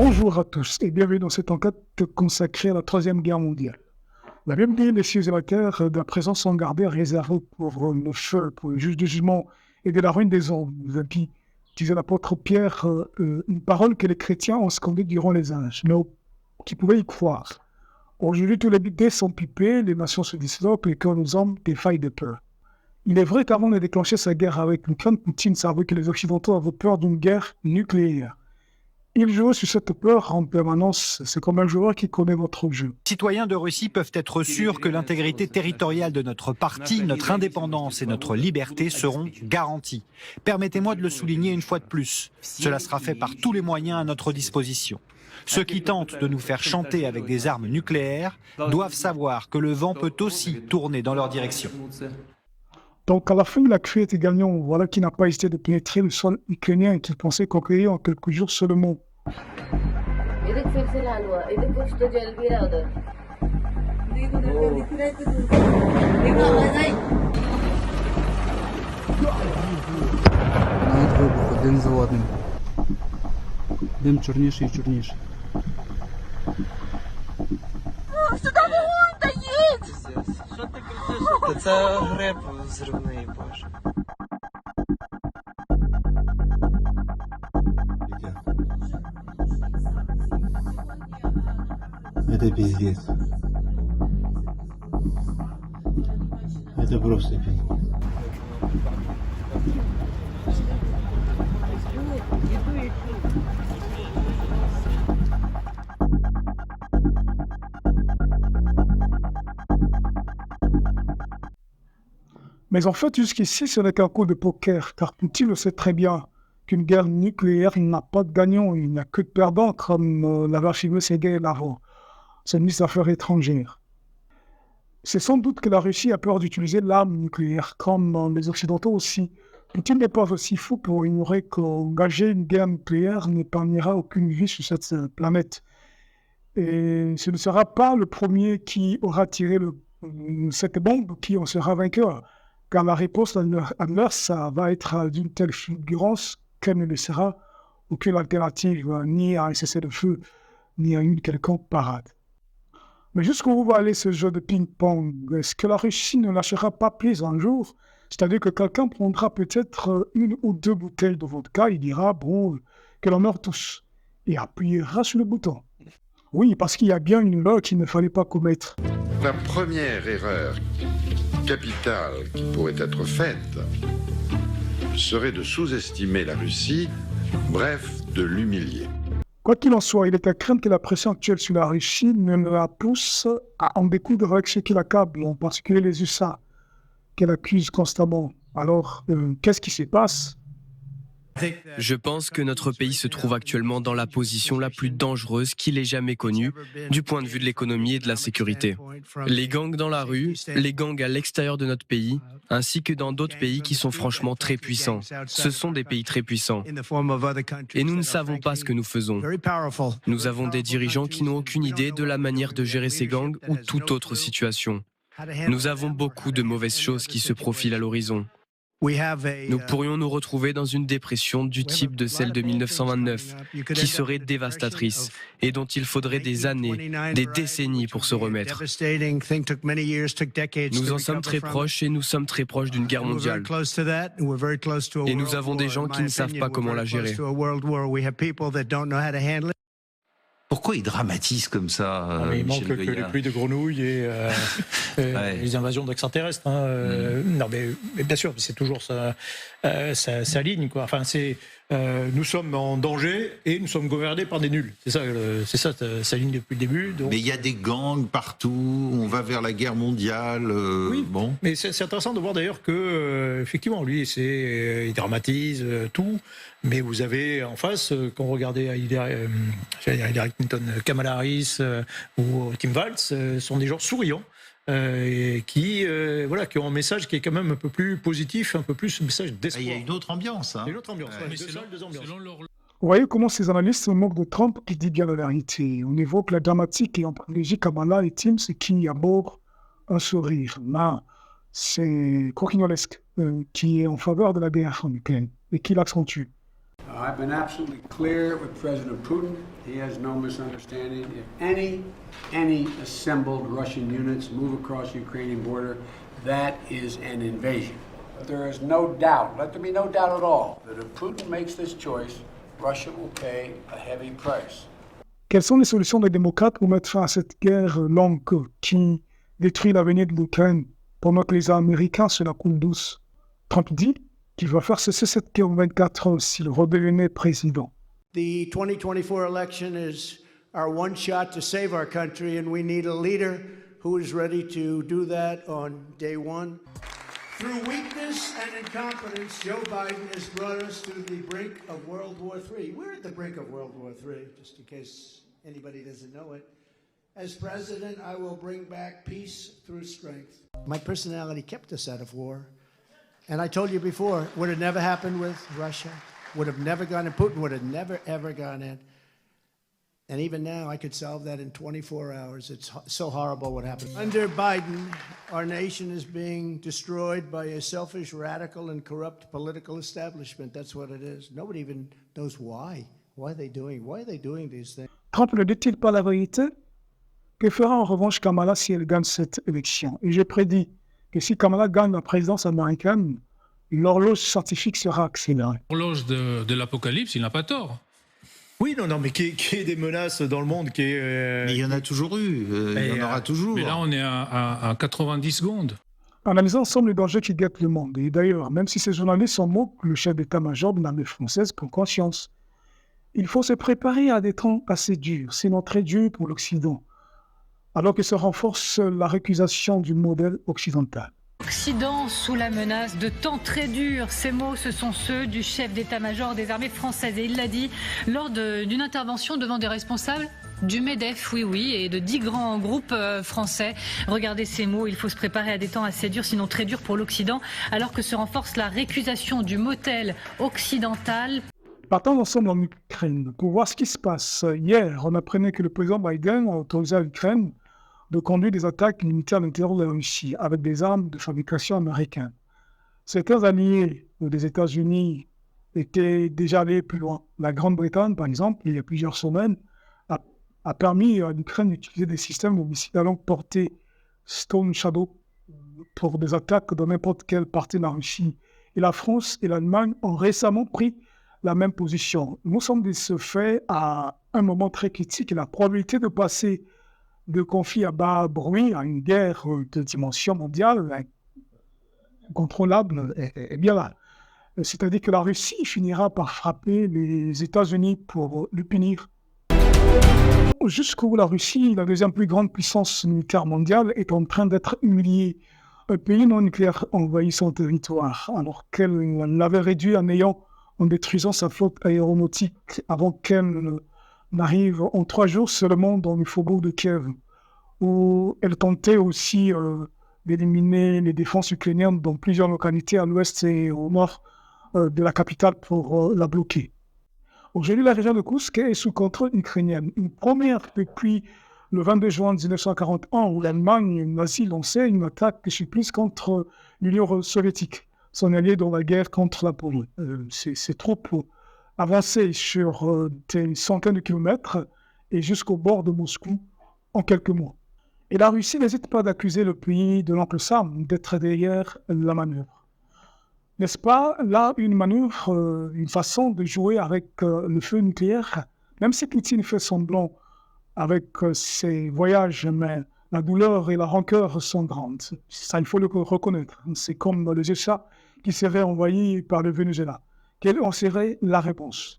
Bonjour à tous et bienvenue dans cette enquête consacrée à la Troisième Guerre mondiale. La Bible, les cieux et la terre, de la présence sont gardés réservés pour le feu, pour le juge du jugement et de la ruine des hommes. Qui disait l'apôtre Pierre, une parole que les chrétiens ont scandée durant les âges, mais qui pouvaient y croire. Aujourd'hui, tous les dés sont pipés, les nations se dislocent et que nos hommes défaillent de peur. Il est vrai qu'avant de déclencher sa guerre avec l'Ukraine, Poutine savait que les Occidentaux avaient peur d'une guerre nucléaire. Il joue sur cette peur en permanence. C'est comme un joueur qui connaît votre jeu. Les citoyens de Russie peuvent être sûrs que l'intégrité territoriale de notre parti, notre indépendance et notre liberté seront garanties. Permettez-moi de le souligner une fois de plus. Cela sera fait par tous les moyens à notre disposition. Ceux qui tentent de nous faire chanter avec des armes nucléaires doivent savoir que le vent peut aussi tourner dans leur direction. Donc, à la fin, la cruauté était gagnant. Voilà qui n'a pas hésité de pénétrer le sol ukrainien et qu'il pensait conquérir en quelques jours seulement. Це гриб зривний, боже. Это пиздец. Это просто пиздец. Mais en fait, jusqu'ici, ce n'est qu'un coup de poker, car Poutine le sait très bien qu'une guerre nucléaire n'a pas de gagnant, il n'y a que de perdants, comme l'avait affirmé Sergueï Lavrov, son ministre des Affaires étrangères. C'est sans doute que la Russie a peur d'utiliser l'arme nucléaire, comme les Occidentaux aussi. Poutine n'est pas aussi fou pour ignorer qu'engager une guerre nucléaire n'épargnera aucune vie sur cette planète. Et ce ne sera pas le premier qui aura tiré cette bombe qui en sera vainqueur. Car la réponse adverse, ça va être d'une telle fulgurance qu'elle ne laissera aucune alternative, ni à un cessez-le-feu, ni à une quelconque parade. Mais jusqu'où va aller ce jeu de ping-pong? Est-ce que la Russie ne lâchera pas prise un jour? C'est-à-dire que quelqu'un prendra peut-être une ou deux bouteilles de vodka, il dira, bon, que l'on meurt tous, et appuiera sur le bouton. Oui, parce qu'il y a bien une loi qu'il ne fallait pas commettre. La première erreur capitale qui pourrait être faite serait de sous-estimer la Russie, bref, de l'humilier. Quoi qu'il en soit, il est à craindre que la pression actuelle sur la Russie ne la pousse à en découdre avec ceux qui l'accablent, en particulier les USA, qu'elle accuse constamment. Alors, qu'est-ce qui se passe? Je pense que notre pays se trouve actuellement dans la position la plus dangereuse qu'il ait jamais connue du point de vue de l'économie et de la sécurité. Les gangs dans la rue, les gangs à l'extérieur de notre pays, ainsi que dans d'autres pays qui sont franchement très puissants. Ce sont des pays très puissants. Et nous ne savons pas ce que nous faisons. Nous avons des dirigeants qui n'ont aucune idée de la manière de gérer ces gangs ou toute autre situation. Nous avons beaucoup de mauvaises choses qui se profilent à l'horizon. Nous pourrions nous retrouver dans une dépression du type de celle de 1929, qui serait dévastatrice et dont il faudrait des années, des décennies pour se remettre. Nous en sommes très proches et nous sommes très proches d'une guerre mondiale. Et nous avons des gens qui ne savent pas comment la gérer. Pourquoi il dramatise comme ça, il manque que les pluies de grenouilles et les invasions d'extraterrestres. Non, mais bien sûr, c'est toujours sa ligne, quoi. Enfin, nous sommes en danger et nous sommes gouvernés par des nuls. C'est ça sa ligne depuis le début. Donc... Mais il y a des gangs partout, on va vers la guerre mondiale. Oui, bon. Mais c'est intéressant de voir d'ailleurs que, effectivement, lui, il dramatise tout. Mais vous avez en face, quand vous regardez Hillary Clinton, Kamala Harris ou Tim Walz, sont des gens souriants. Qui ont un message qui est quand même un peu plus positif, un peu plus un message d'espoir. Il y a une autre ambiance. Il y a une autre ambiance. Vous voyez comment ces analystes se moquent de Trump qui dit bien la vérité. On évoque la dramatique et en privilégie Kamala et Tim, ce qui aborde un sourire. Là, c'est croquignolesque, qui est en faveur de la guerre en Ukraine et qui l'accentue. I've been absolutely clear with President Putin. He has no misunderstanding. If any assembled Russian units move across the Ukrainian border, that is an invasion. But there is no doubt, let there be no doubt at all, that if Putin makes this choice, Russia will pay a heavy price. Quelles sont les solutions des démocrates pour mettre fin à cette guerre longue qui détruit l'avenir de l'Ukraine pendant que les Américains se la coulent douce? Trump dit qu'il va faire cesser cette guerre en 24 heures s'il redevenait président. The 2024 election is our one shot to save our country, and we need a leader who is ready to do that on day one. Through weakness and incompetence, Joe Biden has brought us to the brink of World War III. We're at the brink of World War III, just in case anybody doesn't know it. As president, I will bring back peace through strength. My personality kept us out of war. And I told you before, would have never happened with Russia, would have never gone in, Putin would have never, ever gone in. And even now, I could solve that in 24 hours. It's so horrible what happened. Under Biden, our nation is being destroyed by a selfish, radical, and corrupt political establishment. That's what it is. Nobody even knows why. Why are they doing these things? Trump ne dit-il pas la vérité? Que fera en revanche Kamala si elle gagne cette élection? Et j'ai prédit que si Kamala gagne la présidence américaine, l'horloge scientifique sera accélérée. L'horloge de l'apocalypse, il n'a pas tort. Oui, non, mais qu'il y ait des menaces dans le monde, Mais il y en a toujours eu, il y en aura toujours. Mais là, on est à 90 secondes. Analysons ensemble les dangers qui guettent le monde. Et d'ailleurs, même si ces journalistes s'en moquent, le chef d'état-major de l'armée française prend conscience. Il faut se préparer à des temps assez durs, sinon très durs pour l'Occident, alors que se renforce la récusation du modèle occidental. Occident sous la menace de temps très durs. Ces mots, ce sont ceux du chef d'état-major des armées françaises. Et il l'a dit lors d'une intervention devant des responsables du MEDEF, oui, et de 10 grands groupes français. Regardez ces mots, il faut se préparer à des temps assez durs, sinon très durs pour l'Occident, alors que se renforce la récusation du modèle occidental. Partons ensemble en Ukraine pour voir ce qui se passe. Hier, on apprenait que le président Biden a autorisé à l'Ukraine de conduire des attaques militaires à l'intérieur de la Russie avec des armes de fabrication américaine. Certains alliés des États-Unis étaient déjà allés plus loin. La Grande-Bretagne, par exemple, il y a plusieurs semaines, a permis à l'Ukraine d'utiliser des systèmes de missiles à longue portée Stone Shadow pour des attaques dans n'importe quelle partie de la Russie. Et la France et l'Allemagne ont récemment pris la même position. Nous sommes de ce fait à un moment très critique et la probabilité de passer de conflit à bas bruit à une guerre de dimension mondiale incontrôlable est bien là. C'est-à-dire que la Russie finira par frapper les États-Unis pour le punir. Jusqu'où la Russie, la deuxième plus grande puissance militaire mondiale, est en train d'être humiliée. Un pays non nucléaire envahit son territoire, alors qu'elle l'avait réduit en détruisant sa flotte aéronautique avant qu'elle n'arrive en 3 jours seulement dans le faubourg de Kiev, où elle tentait aussi d'éliminer les défenses ukrainiennes dans plusieurs localités à l'ouest et au nord de la capitale pour la bloquer. Aujourd'hui, la région de Koursk est sous contrôle ukrainien. Une première depuis le 22 juin 1941, où l'Allemagne nazie lançait une attaque surprise contre l'Union soviétique, son allié dans la guerre contre la Pologne. Ces troupes avançaient sur des centaines de kilomètres et jusqu'au bord de Moscou en quelques mois. Et la Russie n'hésite pas d'accuser le pays de l'oncle Sam d'être derrière la manœuvre. N'est-ce pas là une manœuvre, une façon de jouer avec le feu nucléaire? Même si Poutine fait semblant avec ses voyages, mais la douleur et la rancœur sont grandes. Ça, il faut le reconnaître. C'est comme les USA qui seraient envahis par le Venezuela. Quelle en serait la réponse?